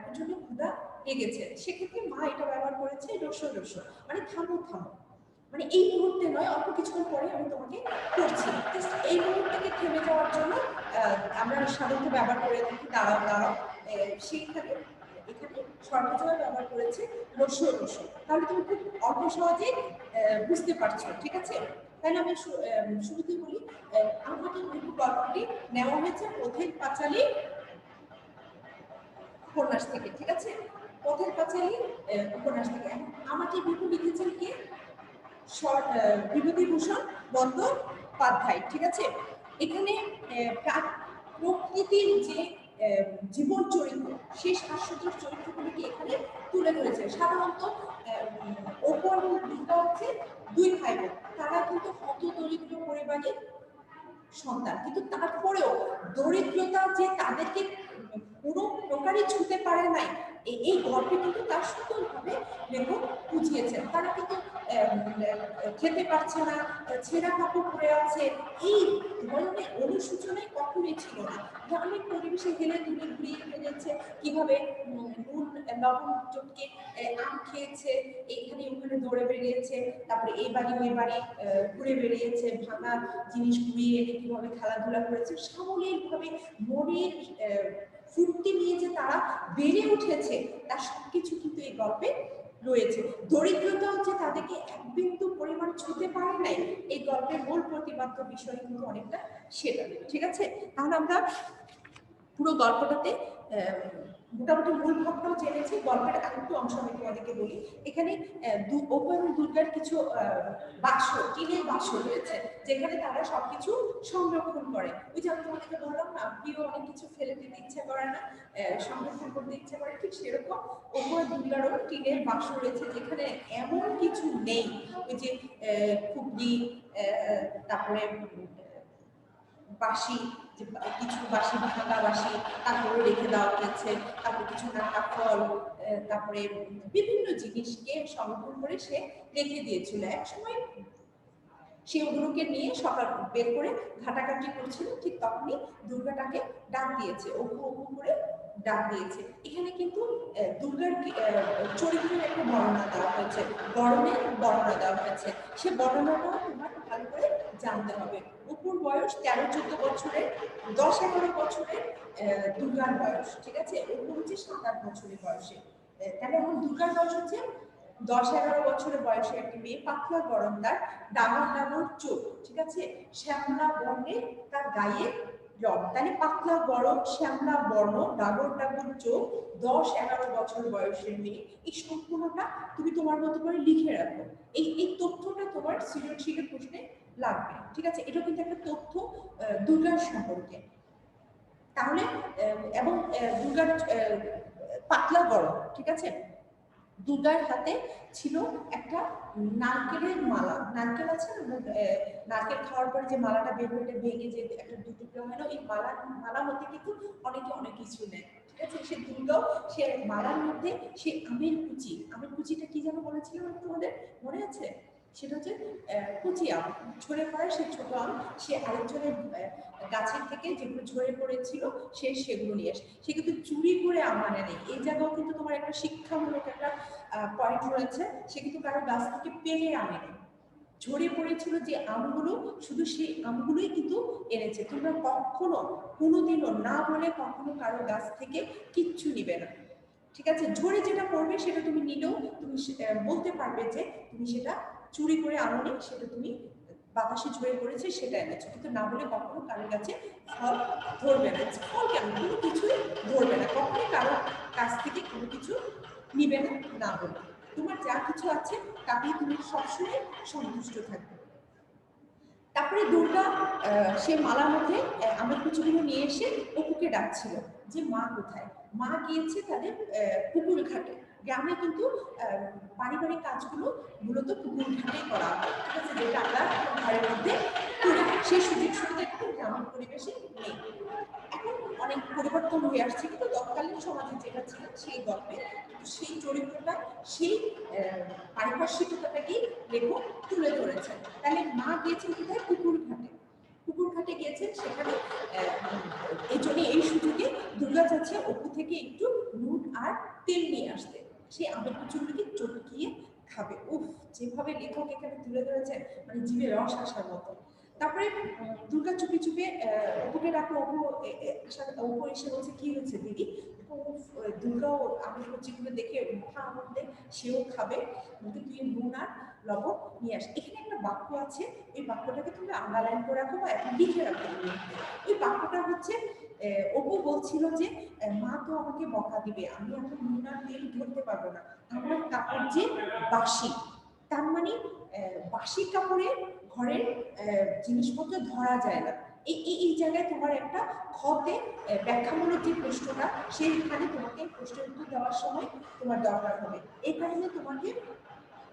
প্রচন্ড ক্ষুধা লেগেছে, সেক্ষেত্রে মা এটা ব্যবহার করেছে রসো রসো, মানে থামো থামো, মানে এই মুহূর্তে নয়, অল্প কিছুক্ষণ পরে আমি তোমাকে করছি, জাস্ট এই মুহূর্তকে থেমে যাওয়ার জন্য আমরা সাধারণত ব্যবহার করে থাকি দাঁড়াও দাঁড়াও। সেইখানে এখানে সর্বজয়া ব্যবহার করেছে রস্য রস্য, তাহলে তুমি খুব অল্প সহজে বুঝতে পারছো, ঠিক আছে। তাহলে আমি শুরুতে বলি, আমাদের গল্পটি নেওয়া হয়েছে পথের পাঁচালী উপন্যাস থেকে, ঠিক আছে, পথের পাঁচালী উপন্যাস থেকে। আমাকে বিপু লিখেছেন কে, বিভূতিভূষণ বন্দ্যোপাধ্যায়, ঠিক আছে। এখানে প্রকৃতির যে জীবন চরিত্র, সেই হাস্যজনক চরিত্রগুলিকে এখানে তুলে ধরেছে। সাধারণত অপু এবং দুর্গা হচ্ছে দুই ভাই বোন, তারা কিন্তু হত দরিদ্র পরিবারের সন্তান, কিন্তু তারপরেও দরিদ্রতা যে তাদেরকে কোনো প্রকারই ছুতে পারে নাই, এই গল্পে কিন্তু তার সুন্দরভাবে লেখক বুঝিয়েছেন। তারা কিন্তু খেতে পারছে না, ছেঁড়া কাপড় পরে আছে, এই ধরনের অনুশোচনায় কখনোই ছিল না। গ্রামের পরিবেশে হেলে দুলে ঘুরিয়ে ফেলেছে, কিভাবে নুন লবণ চটকে আম খেয়েছে, এইখানে ওখানে দৌড়ে বেরিয়েছে, তারপরে এই বাড়ি ওই বাড়ি ঘুরে বেরিয়েছে, ভাঙা জিনিস ঘুরিয়ে এনে কিভাবে খেলাধুলা করেছে, সাময়িকভাবে মনের ফুর্তি নিয়ে যে তারা বেড়ে উঠেছে, তার সবকিছু কিন্তু এই গল্পে রয়েছে। দরিদ্রতা হচ্ছে তাদেরকে এক বিন্দু পরিমাণ ছুঁতে পারে নাই, এই গল্পের মূল প্রতিপাদ্য বিষয় কিন্তু অনেকটা সেটা, ঠিক আছে। তাহলে আমরা পুরো গল্পটাতে মোটামুটি মূল ভাবটাও জেনেছি। গল্পের আরেকটু অংশ আমি তোমাদেরকে বলি। এখানে অপু এবং দুর্গার কিছু বাক্স, টিনের বাক্স রয়েছে, যেখানে তারা সবকিছু সংরক্ষণ করে। ওই যে আমি তোমাদেরকে বললাম না, প্রিয় অনেক কিছু ফেলে দিতে ইচ্ছা করে না, সংরক্ষণ করতে ইচ্ছা করে, ঠিক সেরকম অপু আর দুর্গারও টিনের বাক্স রয়েছে, যেখানে এমন কিছু নেই, ওই যে খুবই তারপরে বাসি, যে কিছু বাসি ভাঙা বাসি তারপরে রেখে দেওয়া হয়েছে, তারপরে কিছু নানা ফল, তারপরে বিভিন্ন জিনিসকে সংরক্ষণ করে সে রেখে দিয়েছিল। এক সময় সে ওগুলোকে নিয়ে সকাল বের করে ঘাটাঘাটি করছিল, ঠিক তখনই দুর্গাটাকে ডাক দিয়েছে, অপু অপু করে ডাক দিয়েছে। এখানে কিন্তু দুর্গার চরিত্রের একটা বর্ণনা দেওয়া হয়েছে, বরণের বর্ণনা দেওয়া হয়েছে, সে বর্ণনাটাও তোমার ভালো করে জানতে হবে। অপুর বয়স 13-14 বছরের, 10-11 বছরের দুর্গার বয়স, ঠিক আছে। অপু হচ্ছে 7-8 বছরের বয়সে, তাহলে এখন দুর্গার বয়স হচ্ছে 10-11 বছরের বয়সে একটি মেয়ে, পাতলা গরম, তার ডাঙর ডাঙর চোখ, ঠিক আছে, শ্যামলা বর্ণের তার গায়ে রং, তাহলে পাতলা গরম, শ্যামলা বর্ণ, ডাগর ডাগর চোখ, 10-11 বছর বয়সের মেয়ে। এই সম্পূর্ণটা তুমি তোমার মতো করে লিখে রাখো, এই তথ্যটা তোমার সৃজনশীলের প্রশ্নে লাগবে, ঠিক আছে। এটা কিন্তু একটা তথ্য দুর্গার সম্পর্কে। তাহলে এবং দুর্গার পাতলা গরম, ঠিক আছে। দুর্গার হাতে ছিল একটা নারকেলের মালা, নারকেল আছে না, নারকেল খাওয়ার পরে যে মালাটা বের হয়ে ভেঙে যে একটা দুটুকরা হয় না, এই মালার মধ্যে কিন্তু অনেকে অনেক কিছু নেয়, ঠিক আছে। আছে। সে দুর্গাও সে মালার মধ্যে সে আমের কুচিটা কি যেন বলেছিলাম আমি তোমাদের, মনে আছে? সেটা হচ্ছে কুচি আম, ঝরে পড়া সে ছোট আম, সে আরেকজনের গাছের থেকে যেগুলো ঝরে পড়েছিল সে সেগুলো নিয়ে আসে। সে কিন্তু চুরি করে আম আনে নেই। এই জায়গাও কিন্তু তোমার একটা শিক্ষামূলক একটা পয়েন্ট রয়েছে। সে কিন্তু কারো গাছ থেকে পেরে আনে নেই, ঝরে পড়েছিল যে আমগুলো শুধু সেই আমগুলোই কিন্তু এনেছে। তোমরা কখনো কোনোদিনও না বলে কখনো কারো গাছ থেকে কিচ্ছু নিবে না, ঠিক আছে? ঝরে যেটা পড়বে সেটা তুমি নিলেও তুমি বলতে পারবে যে তুমি সেটা চুরি করে আনোনি, সেটা তুমি বাতাসে ঝরে পড়েছে সেটা এনেছো, কিন্তু না বলে কখনো কারোর কাছে ফল ধরবে না। ফল কেন, কোনো কিছুই ধরবে না, কখনোই কারো কাছ থেকে কোনো কিছু নিবে না, না বলে। তোমার যা কিছু আছে তাতেই তুমি সবসময় সন্তুষ্ট থাকবে। তারপরে দুর্গা সে মালার মধ্যে আমের কুচিগুলো নিয়ে এসে অপুকে ডাকছিল যে মা কোথায়। মা গিয়েছে তাদের পুকুর ঘাটে। গ্রামে কিন্তু পারিবারিক কাজগুলো মূলত পুকুর ঘাটেই করা হয়, ঠিক আছে, যেটা আমরা ঘরের মধ্যে করি। সেই সুযোগ সুবিধা কিন্তু গ্রামের পরিবেশে নেই। এখন অনেক পরিবর্তন হয়ে আসছে, কিন্তু তৎকালীন সমাজে যেটা ছিল সেই গল্পে সেই চরিত্রটা সেই পারিপার্শ্বিকতাটাকেই লেখক তুলে ধরেছেন। তাহলে মা গিয়েছেন কোথায়? পুকুর ঘাটে। পুকুর ঘাটে গিয়েছেন, সেখানে এই জন্য এই সুযোগে দুর্গা চাচ্ছে অপু থেকে একটু নুন আর তেল নিয়ে আসতে, সেই আমের কুচুগুলিকে চটকিয়ে খাবে। উফ, যেভাবে লেখক এখানে তুলে ধরেছেন মানে জিভে রস আসার মতো। তারপরে দুর্গা চুপি চুপে অপুকে ডাকলো। অপু এসে বলছে কি হয়েছে দিদি? দুর্গাও আমের কুচিগুলো দেখে মহা আনন্দে সেও খাবে, কিন্তু তুই নুন আর লবণ নিয়ে আস। এখানে একটা বাক্য আছে, এই বাক্যটাকে তুমি আন্ডারলাইন করে রাখো বা এখন লিখে রাখো। ওই বাক্যটা হচ্ছে অপু বলছিল যে মা তো আমাকে বকা দিবে, আমি এখন নুন আর তেল ধরতে পারবো না, আমার কাপড় যে বাসি। তার মানে বাসি কাপড়ে ঘরের জিনিসপত্র ধরা যায় না। এই এই জায়গায় তোমার একটা খতে ব্যাখ্যামূলক যে প্রশ্নটা, সেইখানে তোমাকে প্রশ্নের উত্তর দেওয়ার সময় তোমার দরকার হবে। এই কারণে তোমাকে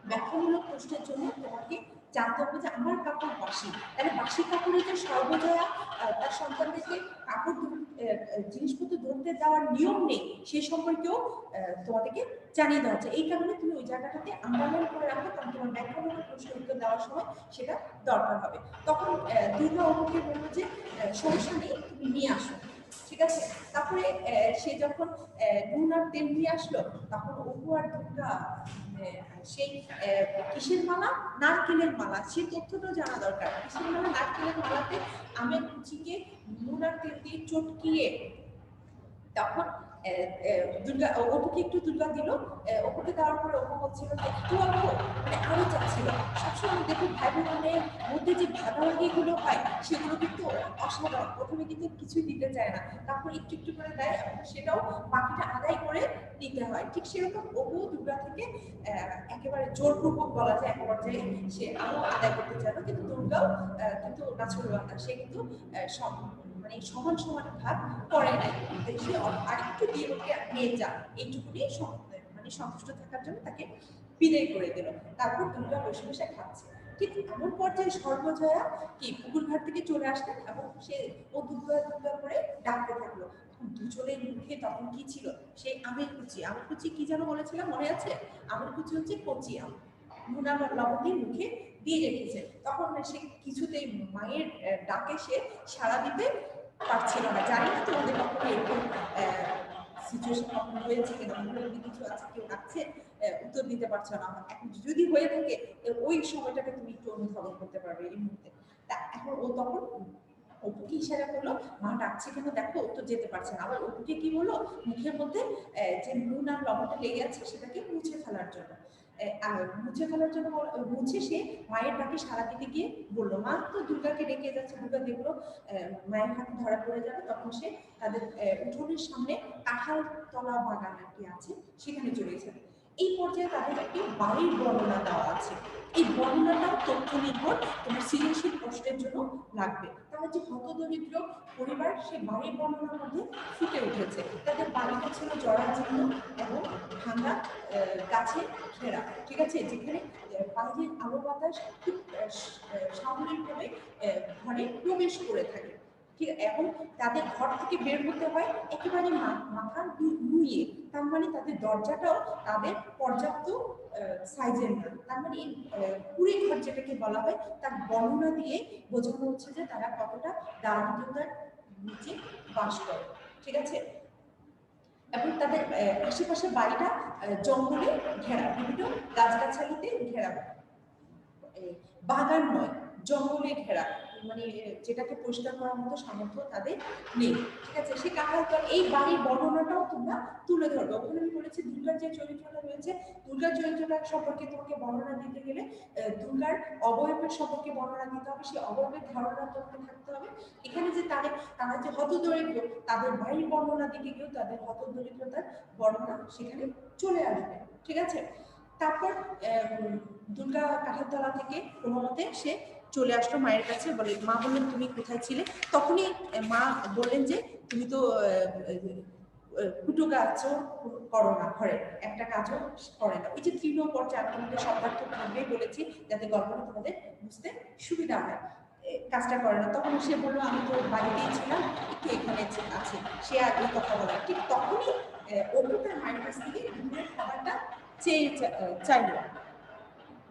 ব্যাখ্যামূলক প্রশ্নের জন্য তোমাকে জানতে হবে যে আমার কাপড় বাসি। তাহলে বাসি কাপড়ে যে সর্বজয়া তার সন্তানদেরকে কাপড় জিনিসপত্র ধরতে দেওয়ার নিয়ম নেই, সে সম্পর্কেও তোমাদেরকে জানিয়ে দেওয়া হচ্ছে। এই কারণে তুমি ওই জায়গাটাতে আন্ডারলাইন করে রাখো, কারণ তোমার ব্যাখ্যামূলক প্রশ্নের উত্তর দেওয়ার সময় সেটা দরকার হবে। তখন দুর্গা অপুকে বললো যে সমস্যা নেই, তুমি নিয়ে আসো, ঠিক আছে। তারপরে সে যখন নুন আর তেল নিয়ে আসলো, তখন অপু আর দুর্গা সেই কিসের মালা? নারকেলের মালা। সেই তথ্যটাও জানা দরকার। কিসের মালা? নারকেলের মালাতে আমের কুচিকে নুন আর তেল দিয়ে চটকিয়ে তখন দুর্গা অপুকে একটু দুর্গা দিল। অপুকে দেওয়ার পরে অপু বলছিল যে একটু অল্প, মানে আরো চাচ্ছিল। সবসময় দেখো ভাই বোনের মধ্যে যে ভাগাভাগিগুলো হয় সেগুলো কিন্তু অসাধারণ। প্রথমে কিন্তু কিছুই দিতে চায় না, তারপর একটু একটু করে দেয় এবং সেটাও বাকিটা আদায় করে নিতে হয়। ঠিক সেরকম অপু দুর্গা থেকে একেবারে জোরপূর্বক বলা যায় এক পর্যায়ে সে আরো আদায় করতে চাইলো, কিন্তু দুর্গাও কিন্তু নাছোড়বান্দা, সে কিন্তু সব মানে সমান সমান ভাগ করে নাই। সে আরেকটু দিয়ে ওকে নিয়ে যা, এইটুকুনি মানে সন্তুষ্ট থাকার জন্য তাকে বিদায় করে দিল। তারপর দুর্গা বসে বসে খাচ্ছে। ঠিক এমন পর্যায়ে সর্বজয়া কি পুকুর ঘাট থেকে চলে আসলেন এবং সে ও দুর্গা দুর্গা করে ডাকতে থাকলো। দুজনের মুখে তখন কি ছিল? সেই আমের কুচি। আমের কুচি কি যেন বলেছিলাম, মনে আছে? আমের কুচি হচ্ছে কচি আম, নুনা লবণ দিয়ে মুখে দিয়ে রেখেছে। তখন সে কিছুতেই মায়ের ডাকে সে সাড়া দিতে পারছিল না। জানি না তোমাদের কখনো এরকম সিচুয়েশন কখনো হয়েছে কিনা, যদি কিছু আছে কেউ ডাকছে উত্তর দিতে পারছো না, এখন যদি হয়ে থাকে ওই সময়টাকে তুমি একটু অনুধাবন করতে পারবে এই মুহূর্তে। এখন ও তখন অপুকে ইশারা করলো, মা ডাকছে কেন দেখো, ও তো যেতে পারছে না। আবার অপুকে কি বললো, মুখের মধ্যে যে নুন আর লবণটা লেগে আছে সেটাকে মুছে ফেলার জন্য। মুছে ফেলার জন্য মুছে সে মায়ের ডাকে সারা দিতে গিয়ে বললো, মা তো দুর্গাকে ডেকে যাচ্ছে। দুর্গা দেখলো মায়ের হাতে ধরা পড়ে যাবে, তখন সে তাদের উঠোনের সামনে কাঁঠাল তলা বাগান আর কি আছে সেখানে চলে গেছে। এই পর্যায়ে তাদের একটি বাড়ির বর্ণনা দেওয়া আছে। এই বর্ণনাটাও তথ্য নির্ভর, তোমার সৃজনশীল প্রশ্নের জন্য লাগবে। তারা যে হতদরিদ্র পরিবার সে বাড়ির বর্ণনার মধ্যে ফুটে উঠেছে। তাদের বাড়িটা ছিল জরাজীর্ণ এবং ভাঙা গাছে ঘেরা, ঠিক আছে, যেখানে বাইরের আলো বাতাস খুব সাময়িকভাবে ঘরে প্রবেশ করে থাকে। ঠিক, এবং তাদের ঘর থেকে বের হতে হয় একেবারে মাথা নুয়ে, তার মানে তাদের দরজাটাও তাদের পর্যাপ্ত সাইজের না। তার মানে এই কুড়ে ঘর যেটাকে বলা হয় তার বর্ণনা দিয়ে বোঝানো হচ্ছে যে তারা কতটা দারিদ্রতার নিচে বাস করে। ঠিক আছে, এবং তাদের আশেপাশে বাড়িটা জঙ্গলে ঘেরা, বিভিন্ন গাছগাছালিতে ঘেরা, বাগান নয়, জঙ্গলে ঘেরা, মানে যেটাকে পরিষ্কার করার মতো সামর্থ্য তাদের নেই। ঠিক আছে, সেই কাঁঠালতলা এই বাড়ির বর্ণনাটাও তোমরা তুলে ধরবে। ওখানে আমি বলেছি দুর্গার যে চরিত্রটা রয়েছে, দুর্গার চরিত্রটা সম্পর্কে তোমাকে বর্ণনা দিতে গেলে দুর্গার অবয়বের সম্পর্কে বর্ণনা দিতে হবে, সেই অবয়বের ধারণা তোমাকে থাকতে হবে। এখানে যে তারা যে হতদরিদ্র, তাদের বাড়ির বর্ণনা দিতে গিয়েও তাদের হতদরিদ্রতার বর্ণনা সেখানে চলে আসবে। ঠিক আছে, তারপর দুর্গা কাঁঠালতলা থেকে কোনো মতে সে চলে আসলো মায়ের কাছে, বলে মা বললেন তুমি কোথায় ছিলে? তখনই মা বললেন যে তুমি তো দুটো কাজও করো না, ঘরে একটা কাজও করে না। ওই যে তৃতীয় পর্যায়ে আমি তোমাদের শব্দার্থ ভাবে বলেছি যাতে গল্পটা তোমাদের বুঝতে সুবিধা হয়, কাজটা করে না। তখন সে বললো আমি তো বাড়িতেই ছিলাম, একটু এখানে আছে। সে আর এই কথা বলে, ঠিক তখনই অপু তার মায়ের কাছ থেকে দুপুরের খাবারটা চাইলো,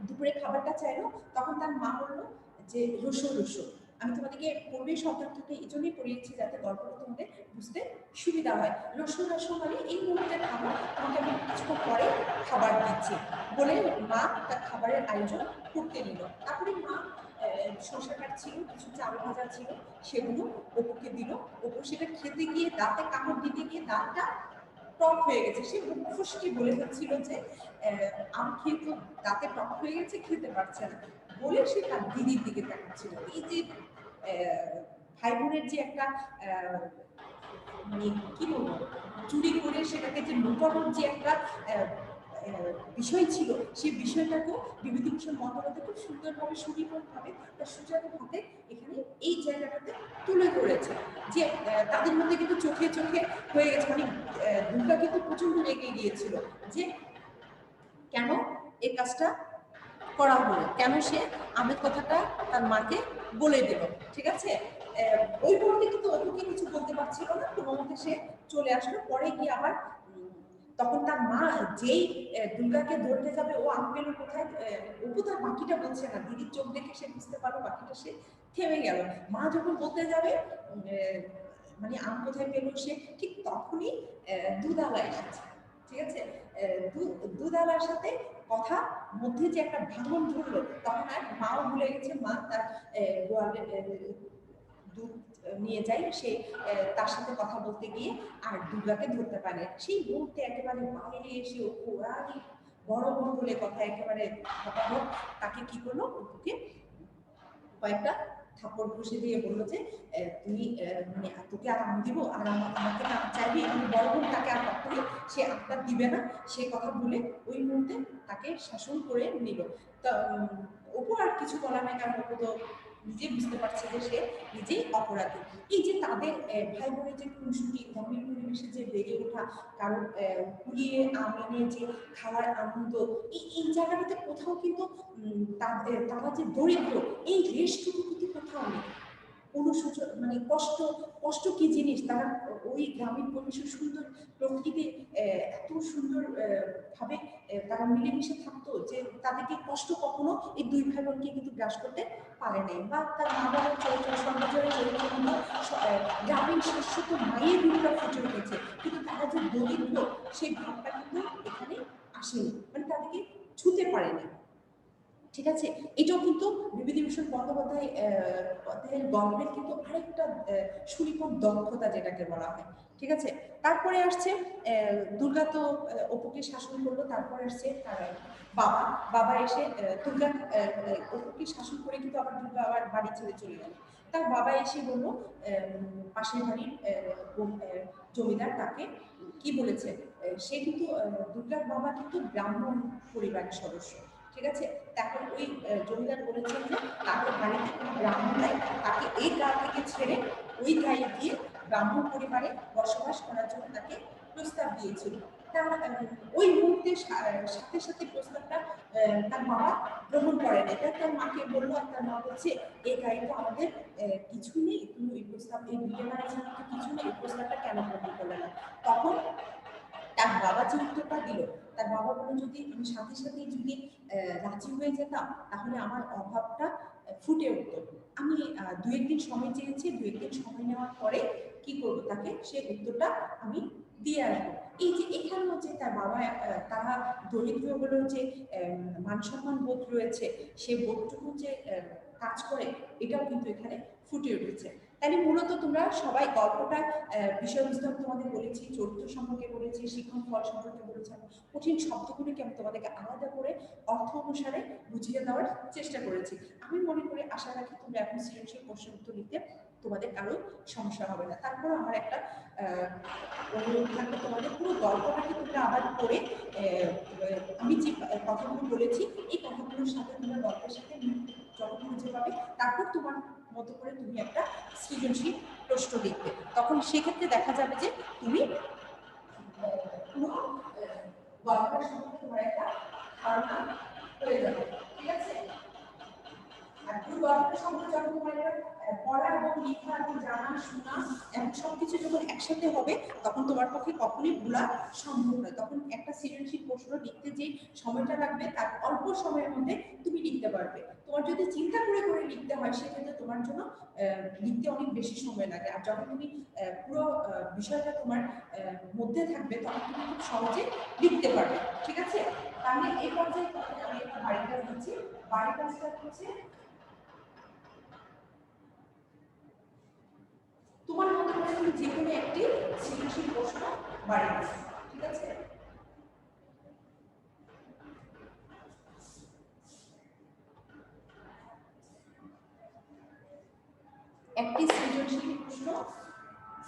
দুপুরে খাবারটা চাইলো। তখন তার মা বললো যে রসো রসো। আমি তোমাদেরকে পূর্বে শব্দটাকে এই জন্যই পড়িয়েছি যাতে গল্পটা তোমাদের বুঝতে সুবিধা হয়। রসো রসো মানে এই মুহূর্তে খাবার, তোমাকে আমি কিছুক্ষণ পরে খাবার দিচ্ছি বলে মা তার খাবারের আয়োজন করতে নিল। তারপরে মা শসা কাটছিল, কিছু চাল ভাজা ছিল, সেগুলো অপুকে দিল। অপু সেটা খেতে গিয়ে দাঁতে কামড় দিতে গিয়ে দাঁতটা টক হয়ে গেছে। সে মুখ ফুসকি বলে হচ্ছিল যে আম খেয়ে তো দাঁতে টক হয়ে গেছে, খেতে পারছে না বলে সে তার দিদির দিকে তাকাচ্ছিল। এই যে ভাই বোনের যে একটা মানে কি বলবো, চুরি করে সেটাকে যে লুকানোর যে একটা বিষয় ছিল, সেই বিষয়টাকে বিভূতিভূষণ বন্দ্যোপাধ্যায় খুব সুন্দরভাবে সুনিপুণভাবে তার সুজাত হাতে এখানে এই জায়গাটাতে তুলে ধরেছে যে তাদের মধ্যে কিন্তু চোখে চোখে হয়ে গেছে। মানে দুর্গা কিন্তু প্রচন্ড রেগে গিয়েছিল যে কেন এই কাজটা করা হলো, কেন সে আমের কথাটা তার মাকে বলে দিল। ঠিক আছে, ওই মুহূর্তে কিন্তু অপুকে কিছু বলতে পারছিল না, কোনো মতে সে চলে আসলো। পরে গিয়ে আবার তখন তার মা যেই দুর্গাকে ধরতে যাবে, ও আম পেল কোথায়, অপু তার বাকিটা বলছে না, দিদির চোখ দেখে সে বুঝতে পারলো, বাকিটা সে থেমে গেল। মা যখন বলতে যাবে মানে আম কোথায় পেল সে, ঠিক তখনই দুধালা এসেছে। ঠিক আছে, দুধালার সাথে কথা মধ্যে যে একটা ভাঙন ধরলো, তখন আর মাও ভুলে গেছে, মা তার দুধ নিয়ে যায়, সে তার সাথে কথা বলতে গিয়ে আর দুর্গাকে ধরতে পারে। সেই মুহূর্তে একেবারে বাইরে এসে ওরাই বড় বড় বলে কথা একেবারে হঠাৎ তাকে কি করলো, অপুকে কয়েকটা থাপ্পড় ঘুষে দিয়ে বললো যে তুমি মানে তোকে আর আম দিব, আর আমাকে আম চাইবি, আমি বড় বোন তাকে আর কখনোই সে আমটা দিবে না, সে কথা বলে ওই মুহূর্তে তাকে শাসন করে নিল। তা অপু আর কিছু বলার নাই, কারণ অপু তো নিজে বুঝতে পারছে যে সে নিজেই অপরাধী। এই যে তাদের ভাই বোনের যে খুনসুটি, গ্রামীণ পরিবেশে যে বেড়ে ওঠা, কারণ কুড়িয়ে আম এনে যে খাওয়ার আনন্দ, এই জায়গাটাতে কোথাও কিন্তু তারা যে দরিদ্র এই রেশটুকু কিন্তু কোথাও নেই। অনুসূচন মানে কষ্ট কি জিনিস, তারা ওই গ্রামীণ পরিবেশের সুন্দর প্রকৃতিতে এত সুন্দর ভাবে তারা মিলেমিশে থাকতো যে তাদেরকে কষ্ট কখনো এই দুই ভাই বোনকে কিন্তু গ্রাস করতে পারে নাই। বা তার মা বাবার চরিত্র, সমাজের চরিত্র কিন্তু গ্রামীণ শাশ্বত মায়ের রূপটা ফুটে উঠেছে, কিন্তু তারা যে দরিদ্র সেই ভাবটা কিন্তু এখানে আসেনি, মানে তাদেরকে ছুতে পারেনি। ঠিক আছে, এটাও কিন্তু বিভূতিভূষণ বন্দ্যোপাধ্যায় গল্পের কিন্তু আরেকটা সুনিপুণ দক্ষতা যেটাকে বলা হয়। ঠিক আছে, তারপরে আসছে দুর্গা তো অপুকে শাসন করলো, তারপরে আসছে তার বাবা। বাবা এসে দুর্গা অপুকে শাসন করে কিন্তু আবার দুর্গা আবার বাড়ি ছেড়ে চলে গেল। তার বাবা এসে বললো পাশের বাড়ির জমিদার তাকে কি বলেছে, সে কিন্তু দুর্গার বাবা কিন্তু ব্রাহ্মণ পরিবারের সদস্য। ঠিক আছে, তাকে ওই জমিদার বলেছেন যে তাকে বাড়িতে কোনো ব্রাহ্মণ নাই, তাকে এই গা থেকে ছেড়ে ওই গায়ে গিয়ে ব্রাহ্মণ পরিবারে বসবাস করার জন্য তাকে প্রস্তাব প্রস্তাব দিয়েছিল। তার ওই মুহূর্তে সাথে সাথে প্রস্তাবটা তার বাবা গ্রহণ করেন। এটা তার মাকে বললো, আর তার মা বলছে এই গাড়ি তো আমাদের কিছু নেই, তুমি এই প্রস্তাব, এই বিয়ে বাড়ির জন্য তো কিছু নেই, এই প্রস্তাবটা কেন গ্রহণ করলে না? তখন তার বাবা যে উত্তরটা দিল, তার বাবা বলল যদি আমি সাথে সাথেই যদি রাজি হয়ে যেতাম তাহলে আমার অভাবটা ফুটে উঠত। আমি 2-1 দিন সময় চেয়েছি, 2-1 দিন সময় নেওয়ার পরে কি করবো, তাকে সে উত্তরটা আমি দিয়ে আসবো। এই যে এখানেও যে তার বাবা, তারা দরিদ্র হলেও যে মান সম্মান বোধ রয়েছে, সে বোধটুকু যে কাজ করে, এটাও কিন্তু এখানে ফুটে উঠেছে। তাহলে মূলত তোমরা সবাই গল্পটা বিষয়বস্তু আমি তোমাদের বলেছি, চরিত্র সম্পর্কে বলেছি, শিক্ষণ ফল সম্পর্কে বলেছি, কঠিন শব্দগুলিকে আমি তোমাদেরকে আলাদা করে অর্থ অনুসারে বুঝিয়ে দেওয়ার চেষ্টা করেছি। আমি মনে করি, আশা রাখি তোমরা এখন সৃজনশীল প্রশ্ন উত্তর লিখতে তোমাদের কারো সমস্যা হবে না। তারপর আমার একটা অনুরোধ থাকবে, তোমাদের পুরো গল্পটাকে তোমরা আবার পড়ে আমি যে কথাগুলো বলেছি এই কথাগুলোর সাথে তোমরা গল্পের সাথে যখন খুঁজে পাবে, তারপর তোমার মতো করে তুমি একটা সৃজনশীল প্রশ্ন লিখবে। তখন সেক্ষেত্রে দেখা যাবে যে তুমি পুরো গল্পটার সম্বন্ধে তোমার একটা ধারণা হয়ে যাবে। ঠিক আছে? আর পুরো গল্পটা সম্বন্ধে যখন তোমার পড়া এবং লেখা এবং জানা শোনা এবং সবকিছু যখন একসাথে হবে, তখন তোমার পক্ষে কখনোই ভোলা সম্ভব নয়। তখন একটা সৃজনশীল প্রশ্ন লিখতে যে সময়টা লাগবে, তার অল্প সময়ের মধ্যে তুমি লিখতে পারবে। তোমার যদি চিন্তা করে করে লিখতে হয়, সেক্ষেত্রে তোমার জন্য লিখতে অনেক বেশি সময় লাগে। আর যখন তুমি পুরো বিষয়টা তোমার মধ্যে থাকবে, তখন তুমি খুব সহজে লিখতে পারবে। ঠিক আছে? তাহলে এই পর্যায়ে আমি একটা বাড়ির কাজ দিচ্ছি। বাড়ির কাজটা হচ্ছে তোমার মতো করে তুমি যে কোনো একটি সৃজনশীল প্রশ্ন বাড়িয়ে দিচ্ছ। ঠিক আছে? একটি সৃজনশীল প্রশ্ন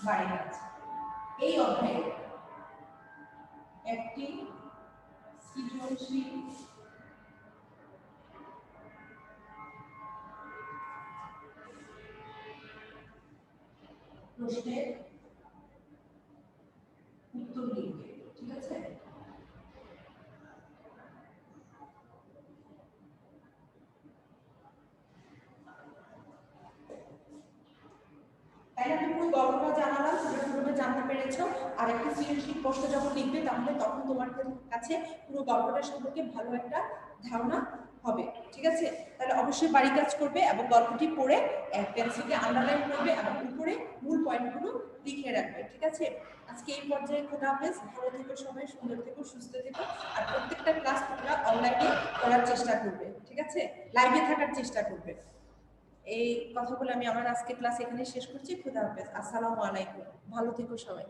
বাড়িয়ে আছে। এই অধ্যায়ে একটি সৃজনশীল প্রশ্নের উত্তর লিখবে। ঠিক আছে? তাই আমি পুরো গল্পটা জানালাম, তোমরা পুরোটা জানতে পেরেছো। আর একটা সৃজনশীল প্রশ্ন যখন লিখবে, তাহলে তখন তোমার কাছে পুরো গল্পটা সম্পর্কে ভালো একটা ধারণা হবে। ঠিক আছে? তাহলে অবশ্যই বাড়ি কাজ করবে এবং গল্পটি পড়ে পেন্সিলে আন্ডারলাইন করবে এবং উপরে মূল পয়েন্টগুলো লিখে রাখবে। ঠিক আছে? আজকে এই পর্যায়ে খোদা হাফেজ। ভালো থেকো সবাই, সুন্দর থেকো, সুস্থ থেকো। আর প্রত্যেকটা ক্লাস তোমরা অনলাইনে করার চেষ্টা করবে। ঠিক আছে? লাইভে থাকার চেষ্টা করবে। এই কথা বলে আমি আমার আজকে ক্লাস এখানে শেষ করছি। খোদা হাফেজ। আসসালামু আলাইকুম। ভালো থেকো সবাই।